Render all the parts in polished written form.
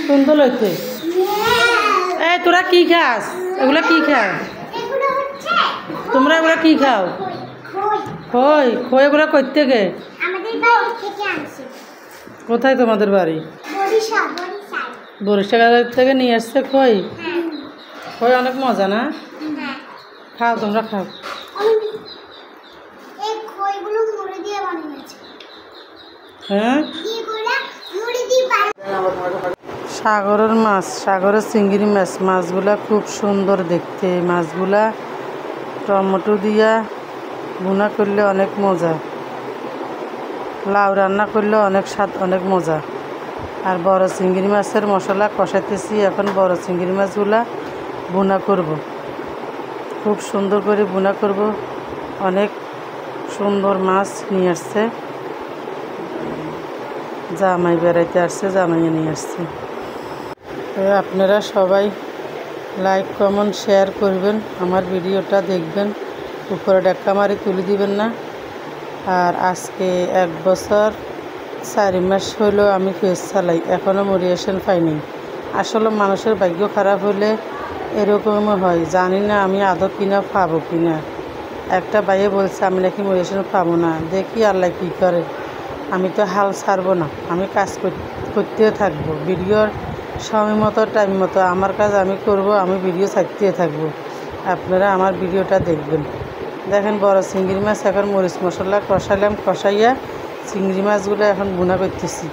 সুন্দর হইতে। এই তোরা কি খাস? এগুলা কি খাস তোমরা? এগুলা কি খাও? খই। খই এগুলা কই থেকে? কোথায় তোমাদের বাড়ি? বরিশাল থেকে নিয়ে আসছে খই। খই অনেক মজা না? খাও, তোমরা খাও। হ্যাঁ, সাগরের মাছ, সাগরের চিংড়ি মাছ। মাছগুলা খুব সুন্দর দেখতে। মাছগুলা টমেটো দিয়া ভুনা করলে অনেক মজা, লাউ রান্না করলে অনেক স্বাদ, অনেক মজা। আর বড় চিংড়ি মাছের মশলা কষাইতেছি এখন। বড় চিংড়ি মাছগুলা ভুনা করব, খুব সুন্দর করে ভুনা করব। অনেক সুন্দর মাছ নিয়ে আসছে, জামাই বেড়াইতে আসছে, জামাইয়ে নিয়ে আসছে। আপনারা সবাই লাইক কমেন্ট শেয়ার করবেন, আমার ভিডিওটা দেখবেন, উপরে ডাক্কা মারি তুলে দিবেন না। আর আজকে 1 বছর 4 মাস হলো আমি পেজ চালাই, এখনও মোটিভেশন পাইনি। আসলে মানুষের ভাগ্য খারাপ হলে এরকমও হয়। জানি না আমি আদৌ কিনা পাবো কিনা। একটা ভাইয়ে বলছে আমি নাকি মোটিভেশন পাবো না, দেখি আল্লাহ কী করে। আমি তো হাল ছাড়বো না, আমি কাজ করতে থাকবো। ভিডিওর সময় মতো, টাইম মতো আমার কাজ আমি করব, আমি ভিডিও ছাড়তে থাকবো। আপনারা আমার ভিডিওটা দেখবেন। দেখেন বড় চিংড়ি মাছ এখন মরিচ মশলা কষাইলাম, কষাইয়া চিংড়ি মাছগুলো এখন ভুনা করতেছি।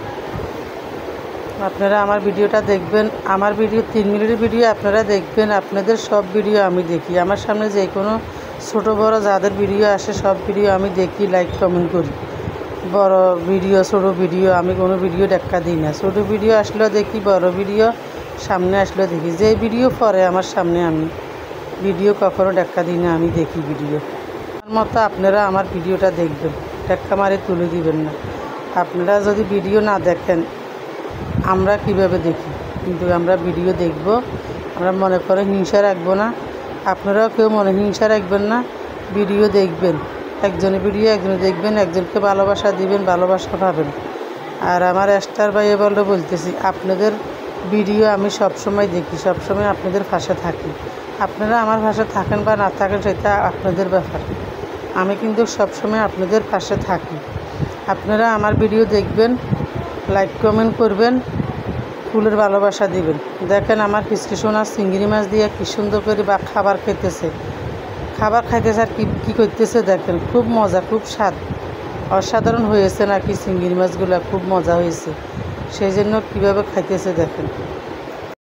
আপনারা আমার ভিডিওটা দেখবেন। আমার ভিডিও 3 মিনিটের ভিডিও আপনারা দেখবেন। আপনাদের সব ভিডিও আমি দেখি। আমার সামনে যে কোনো ছোটো বড় যাদের ভিডিও আসে সব ভিডিও আমি দেখি, লাইক কমেন্ট করি। বড় ভিডিও ছোটো ভিডিও আমি কোনো ভিডিও দেখা দিই না। ছোটো ভিডিও আসলেও দেখি, বড় ভিডিও সামনে আসলেও দেখি। যে ভিডিও পরে আমার সামনে আমি ভিডিও কখনো দেখা দিই না, আমি দেখি ভিডিও। আমার মতো আপনারা আমার ভিডিওটা দেখবেন, দেখা মারে তুলে দিবেন না। আপনারা যদি ভিডিও না দেখেন আমরা কিভাবে দেখি? কিন্তু আমরা ভিডিও দেখব, আমরা মনে করে হিংসা রাখবো না। আপনারাও কেউ মনে হিংসা রাখবেন না, ভিডিও দেখবেন। একজনের ভিডিও একজনে দেখবেন, একজনকে ভালোবাসা দিবেন, ভালোবাসা পাবেন। আর আমার স্টার ভাইয়ে বলতেছি আপনাদের ভিডিও আমি সবসময় দেখি, সবসময় আপনাদের পাশে থাকি। আপনারা আমার পাশে থাকেন বা না থাকেন সেটা আপনাদের ব্যাপার। আমি কিন্তু সবসময় আপনাদের পাশে থাকি। আপনারা আমার ভিডিও দেখবেন, লাইক কমেন্ট করবেন, ফুলের ভালোবাসা দিবেন। দেখেন আমার কিসকি সোনা চিংড়ি মাছ দিয়ে কী সুন্দর করে বা খাবার খাইতেছে, খাবার খাইতেছে আর কী করতেছে দেখেন। খুব মজা, খুব স্বাদ, অসাধারণ হয়েছে নাকি চিংড়ি মাছগুলো, খুব মজা হয়েছে। সেই জন্য কীভাবে খাইতেছে দেখেন।